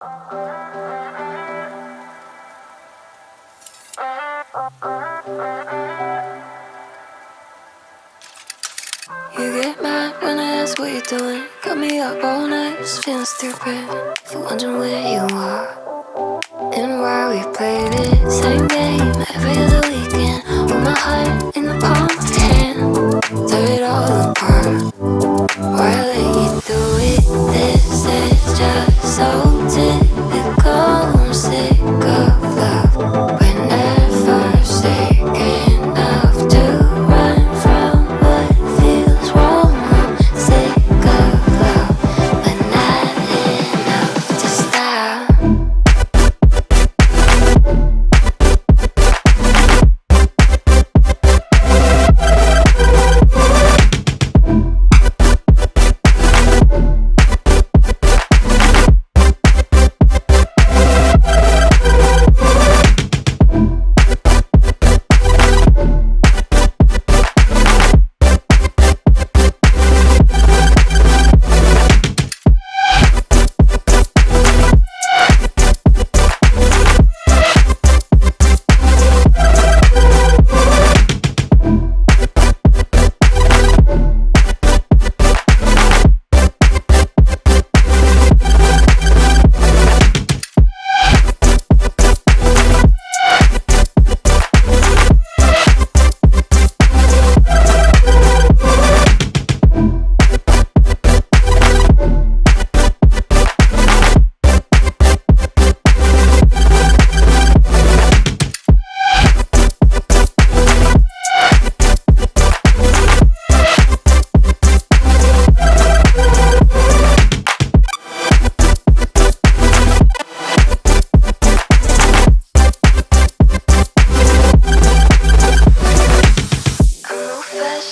You get mad when I ask what you're doing. Got me up all night, just feeling stupid. For wondering where you are and why we play this same game every other weekend. With my heart in the palm of your hand, tear it all apart. Why I let you do it? This is just so typical. I'm sick of love. We're never sick enough to run from what feels wrong. I'm sick of love, but not enough to stop.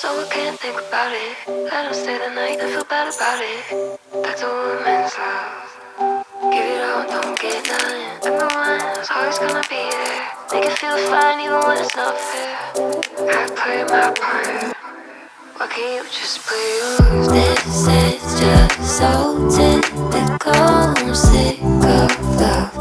So I can't think about it. I don't stay the night, I feel bad about it. That's a woman's love. Give it all, don't get none. Everyone's always gonna be there. Make it feel fine even when it's not fair. I play my part. Why can't you just play yours? This is just so typical. I'm sick of love.